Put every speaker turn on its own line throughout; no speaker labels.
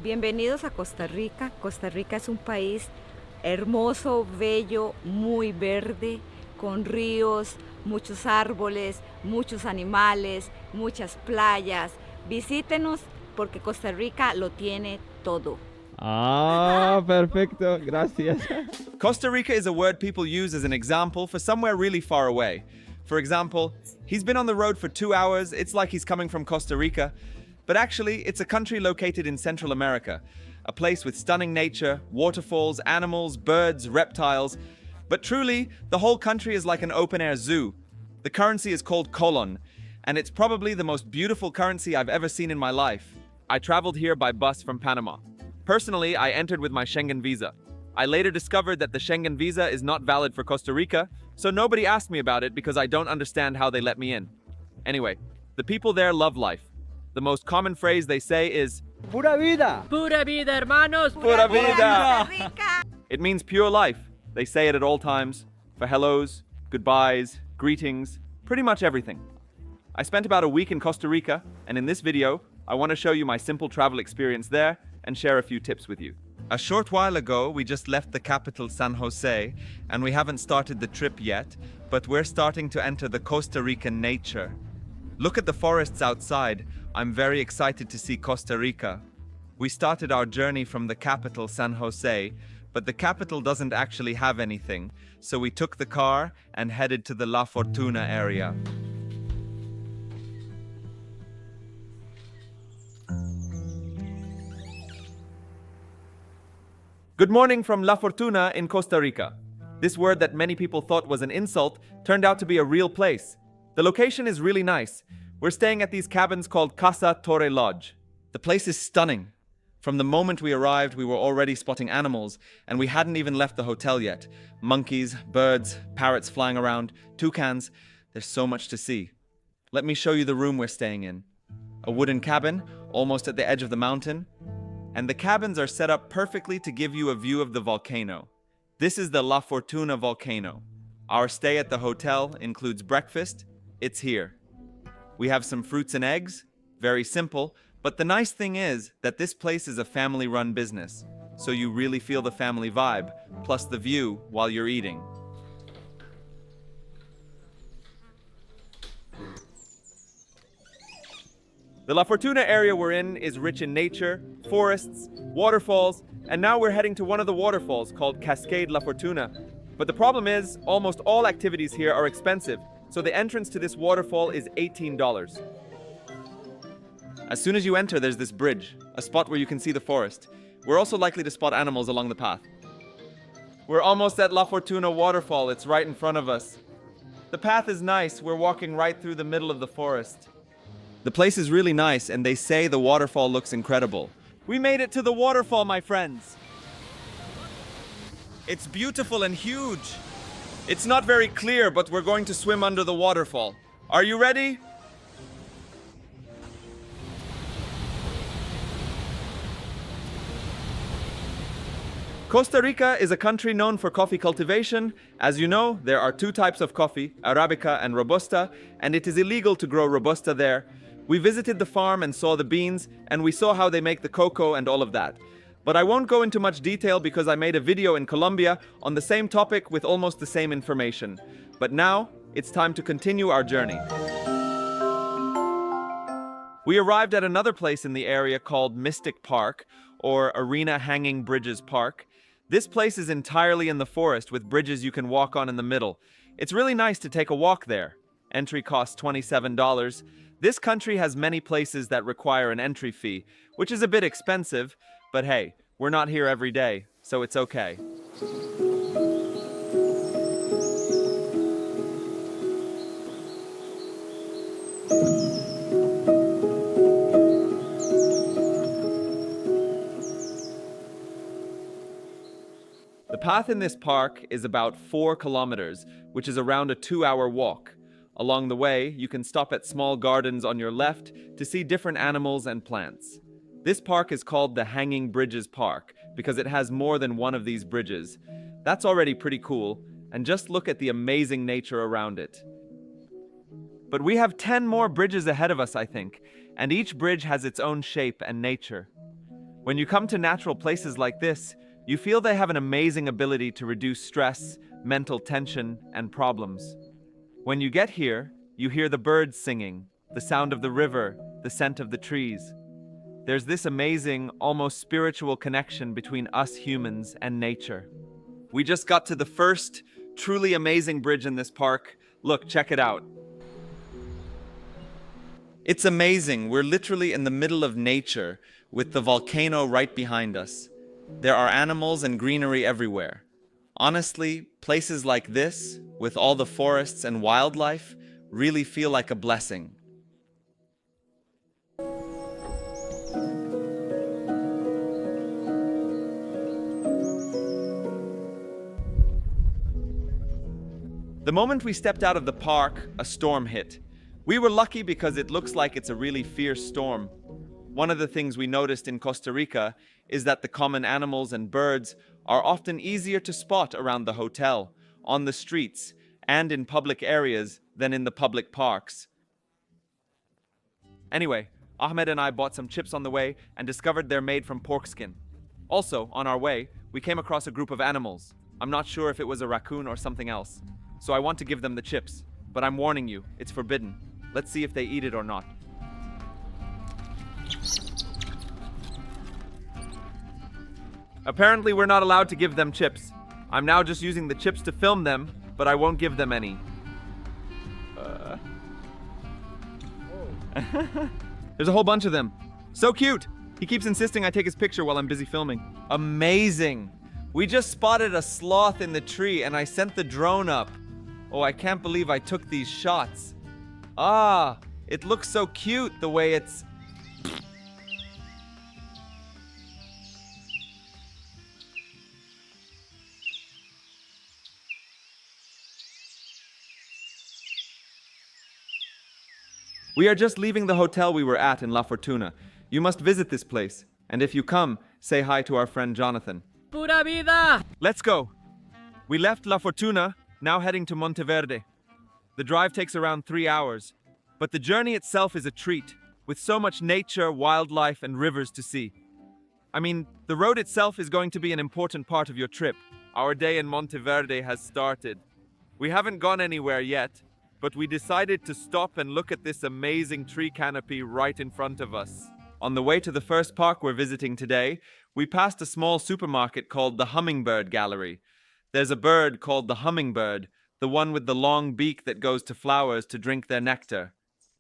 Bienvenidos a Costa Rica. Costa Rica es un país hermoso, bello, muy verde, con ríos, muchos árboles, muchos animales, muchas playas. Visítenos porque Costa Rica lo tiene todo.
Ah, perfecto. Gracias.
Costa Rica is a word people use as an example for somewhere really far away. For example, he's been on the road for 2 hours, it's like he's coming from Costa Rica. But actually, it's a country located in Central America, a place with stunning nature, waterfalls, animals, birds, reptiles. But truly, the whole country is like an open-air zoo. The currency is called colon, and it's probably the most beautiful currency I've ever seen in my life. I traveled here by bus from Panama. Personally, I entered with my Schengen visa. I later discovered that the Schengen visa is not valid for Costa Rica, so nobody asked me about it because I don't understand how they let me in. Anyway, the people there love life. The most common phrase they say is
Pura vida.
Pura vida, hermanos.
Pura vida.
Costa Rica.
It means pure life. They say it at all times, for hellos, goodbyes, greetings, pretty much everything. I spent about a week in Costa Rica, and in this video, I want to show you my simple travel experience there and share a few tips with you. A short while ago, we just left the capital San Jose, and we haven't started the trip yet, but we're starting to enter the Costa Rican nature. Look at the forests outside. I'm very excited to see Costa Rica. We started our journey from the capital San Jose, but the capital doesn't actually have anything, so we took the car and headed to the La Fortuna area. Good morning from La Fortuna in Costa Rica. This word that many people thought was an insult turned out to be a real place. The location is really nice. We're staying at these cabins called Casa Torre Lodge. The place is stunning. From the moment we arrived, we were already spotting animals, and we hadn't even left the hotel yet. Monkeys, birds, parrots flying around, toucans. There's so much to see. Let me show you the room we're staying in. A wooden cabin, almost at the edge of the mountain. And the cabins are set up perfectly to give you a view of the volcano. This is the La Fortuna volcano. Our stay at the hotel includes breakfast. It's here. We have some fruits and eggs, very simple, but the nice thing is that this place is a family-run business, so you really feel the family vibe, plus the view while you're eating. The La Fortuna area we're in is rich in nature, forests, waterfalls, and now we're heading to one of the waterfalls called Cascade La Fortuna. But the problem is, almost all activities here are expensive, so the entrance to this waterfall is $18. As soon as you enter, there's this bridge, a spot where you can see the forest. We're also likely to spot animals along the path. We're almost at La Fortuna waterfall, it's right in front of us. The path is nice, we're walking right through the middle of the forest. The place is really nice, and they say the waterfall looks incredible. We made it to the waterfall, my friends. It's beautiful and huge. It's not very clear, but we're going to swim under the waterfall. Are you ready? Costa Rica is a country known for coffee cultivation. As you know, there are 2 types of coffee, Arabica and Robusta, and it is illegal to grow Robusta there. We visited the farm and saw the beans, and we saw how they make the cocoa and all of that. But I won't go into much detail because I made a video in Colombia on the same topic with almost the same information. But now, it's time to continue our journey. We arrived at another place in the area called Mystic Park, or Arena Hanging Bridges Park. This place is entirely in the forest with bridges you can walk on in the middle. It's really nice to take a walk there. Entry costs $27. This country has many places that require an entry fee, which is a bit expensive, but hey, we're not here every day, so it's okay. The path in this park is about 4 kilometers, which is around a 2-hour walk. Along the way, you can stop at small gardens on your left to see different animals and plants. This park is called the Hanging Bridges Park because it has more than one of these bridges. That's already pretty cool, and just look at the amazing nature around it. But we have 10 more bridges ahead of us, I think, and each bridge has its own shape and nature. When you come to natural places like this, you feel they have an amazing ability to reduce stress, mental tension, and problems. When you get here, you hear the birds singing, the sound of the river, the scent of the trees. There's this amazing, almost spiritual connection between us humans and nature. We just got to the first truly amazing bridge in this park. Look, check it out. It's amazing. We're literally in the middle of nature with the volcano right behind us. There are animals and greenery everywhere. Honestly, places like this, with all the forests and wildlife, really feel like a blessing. The moment we stepped out of the park, a storm hit. We were lucky because it looks like it's a really fierce storm. One of the things we noticed in Costa Rica is that the common animals and birds are often easier to spot around the hotel, on the streets, and in public areas than in the public parks. Anyway, Ahmed and I bought some chips on the way and discovered they're made from pork skin. Also, on our way, we came across a group of animals. I'm not sure if it was a raccoon or something else. So I want to give them the chips, but I'm warning you, it's forbidden. Let's see if they eat it or not. Apparently we're not allowed to give them chips. I'm now just using the chips to film them, but I won't give them any. There's a whole bunch of them. So cute! He keeps insisting I take his picture while I'm busy filming. Amazing! We just spotted a sloth in the tree and I sent the drone up. Oh, I can't believe I took these shots. Ah, it looks so cute the way it's... We are just leaving the hotel we were at in La Fortuna. You must visit this place. And if you come, say hi to our friend Jonathan.
Pura vida!
Let's go. We left La Fortuna, now heading to Monteverde. The drive takes around 3 hours, but the journey itself is a treat, with so much nature, wildlife, and rivers to see. I mean, the road itself is going to be an important part of your trip. Our day in Monteverde has started. We haven't gone anywhere yet, but we decided to stop and look at this amazing tree canopy right in front of us. On the way to the first park we're visiting today, we passed a small supermarket called the Hummingbird Gallery. There's a bird called the hummingbird, the one with the long beak that goes to flowers to drink their nectar.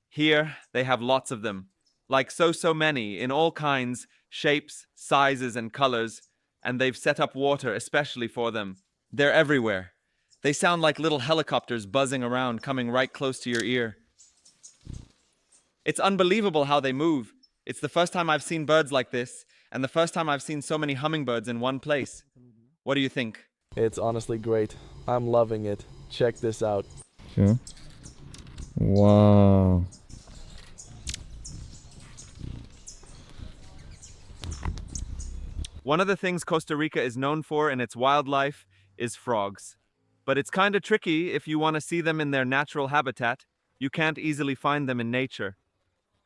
Here, they have lots of them, like so many, in all kinds, shapes, sizes, and colors, and they've set up water especially for them. They're everywhere. They sound like little helicopters buzzing around, coming right close to your ear. It's unbelievable how they move. It's the first time I've seen birds like this, and the first time I've seen so many hummingbirds in one place. What do you think?
It's honestly great. I'm loving it. Check this out.
Sure. Wow.
One of the things Costa Rica is known for in its wildlife is frogs. But it's kind of tricky if you want to see them in their natural habitat. You can't easily find them in nature.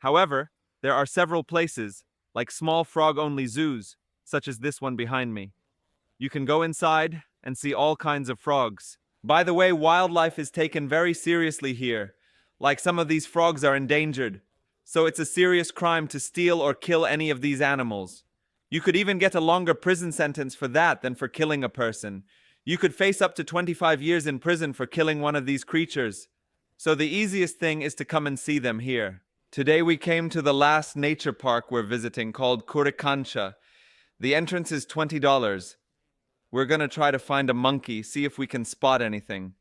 However, there are several places, like small frog-only zoos, such as this one behind me. You can go inside and see all kinds of frogs. By the way, wildlife is taken very seriously here. Like some of these frogs are endangered. So it's a serious crime to steal or kill any of these animals. You could even get a longer prison sentence for that than for killing a person. You could face up to 25 years in prison for killing one of these creatures. So the easiest thing is to come and see them here. Today we came to the last nature park we're visiting called Curicancha. The entrance is $20. We're gonna try to find a monkey, see if we can spot anything.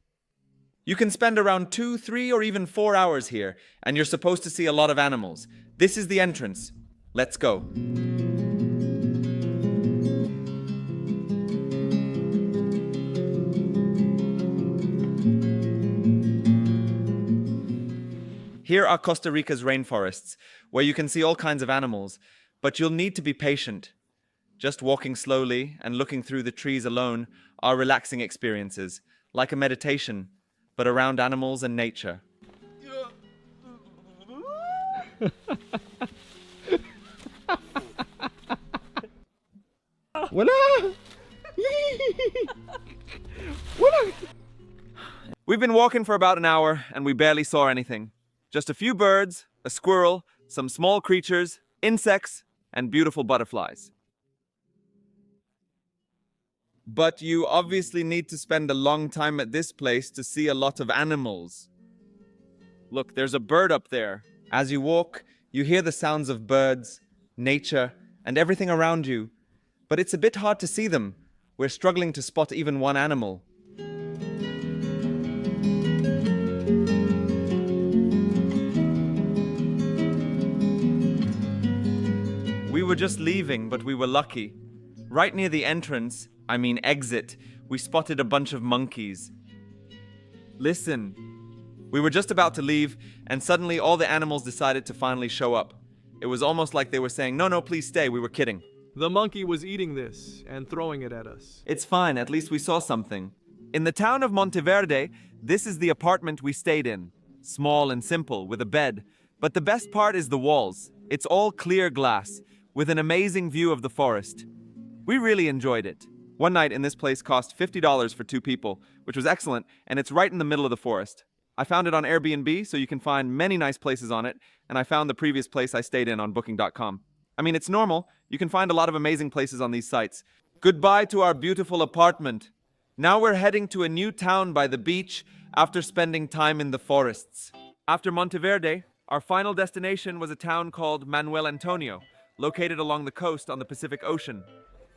You can spend around 2, 3, or even 4 hours here, and you're supposed to see a lot of animals. This is the entrance. Let's go. Here are Costa Rica's rainforests, where you can see all kinds of animals, but you'll need to be patient. Just walking slowly and looking through the trees alone are relaxing experiences, like a meditation, but around animals and nature.
Wala! Wala!
We've been walking for about an hour and we barely saw anything. Just a few birds, a squirrel, some small creatures, insects, and beautiful butterflies. But you obviously need to spend a long time at this place to see a lot of animals. Look, there's a bird up there. As you walk, you hear the sounds of birds, nature, and everything around you. But it's a bit hard to see them. We're struggling to spot even one animal. We were just leaving, but we were lucky. Right near the entrance, exit, we spotted a bunch of monkeys. Listen. We were just about to leave, and suddenly all the animals decided to finally show up. It was almost like they were saying, no, please stay, we were kidding.
The monkey was eating this and throwing it at us.
It's fine, at least we saw something. In the town of Monteverde, this is the apartment we stayed in. Small and simple, with a bed. But the best part is the walls. It's all clear glass, with an amazing view of the forest. We really enjoyed it. One night in this place cost $50 for 2 people, which was excellent, and it's right in the middle of the forest. I found it on Airbnb, so you can find many nice places on it, and I found the previous place I stayed in on booking.com. It's normal. You can find a lot of amazing places on these sites. Goodbye to our beautiful apartment. Now we're heading to a new town by the beach after spending time in the forests. After Monteverde, our final destination was a town called Manuel Antonio, located along the coast on the Pacific Ocean.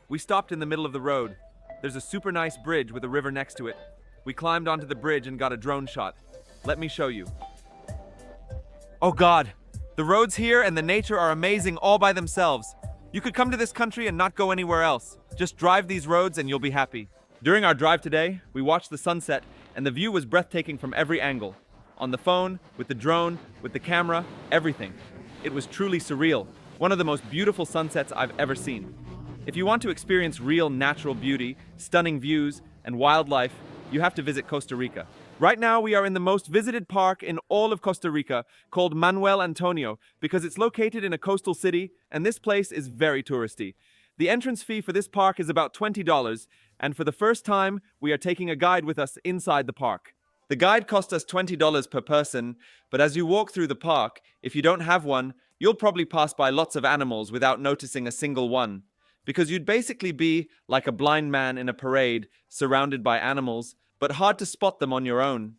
We stopped in the middle of the road. There's a super nice bridge with a river next to it. We climbed onto the bridge and got a drone shot. Let me show you. Oh God, the roads here and the nature are amazing all by themselves. You could come to this country and not go anywhere else. Just drive these roads and you'll be happy. During our drive today, we watched the sunset and the view was breathtaking from every angle. On the phone, with the drone, with the camera, everything. It was truly surreal. One of the most beautiful sunsets I've ever seen. If you want to experience real natural beauty, stunning views, and wildlife, you have to visit Costa Rica. Right now, we are in the most visited park in all of Costa Rica, called Manuel Antonio, because it's located in a coastal city, and this place is very touristy. The entrance fee for this park is about $20, and for the first time, we are taking a guide with us inside the park. The guide cost us $20 per person, but as you walk through the park, if you don't have one, you'll probably pass by lots of animals without noticing a single one. Because you'd basically be like a blind man in a parade, surrounded by animals, but hard to spot them on your own.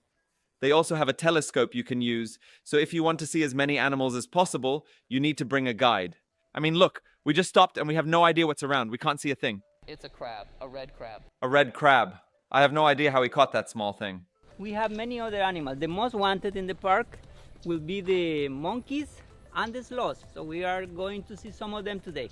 They also have a telescope you can use, so if you want to see as many animals as possible, you need to bring a guide. Look, we just stopped and we have no idea what's around. We can't see a thing.
It's a crab, a red crab.
A red crab. I have no idea how he caught that small thing.
We have many other animals. The most wanted in the park will be the monkeys and the sloths. So we are going to see some of them today.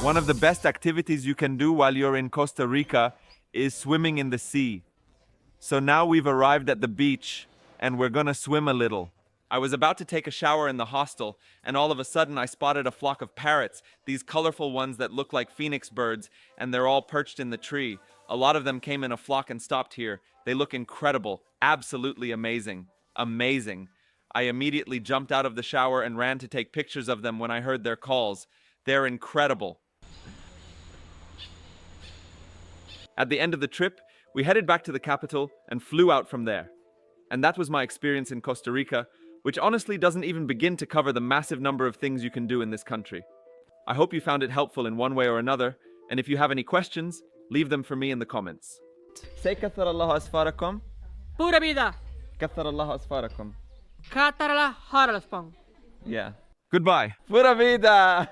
One of the best activities you can do while you're in Costa Rica is swimming in the sea. So now we've arrived at the beach and we're gonna swim a little. I was about to take a shower in the hostel and all of a sudden I spotted a flock of parrots, these colorful ones that look like phoenix birds, and they're all perched in the tree. A lot of them came in a flock and stopped here. They look incredible, absolutely amazing. Amazing. I immediately jumped out of the shower and ran to take pictures of them when I heard their calls. They're incredible. At the end of the trip, we headed back to the capital and flew out from there. And that was my experience in Costa Rica, which honestly doesn't even begin to cover the massive number of things you can do in this country. I hope you found it helpful in one way or another, and if you have any questions, leave them for me in the comments. Say كثر الله أسفاركم.
Pura vida!
كثر الله أسفاركم.
Katarala haralspong.
Yeah. Goodbye. Pura vida!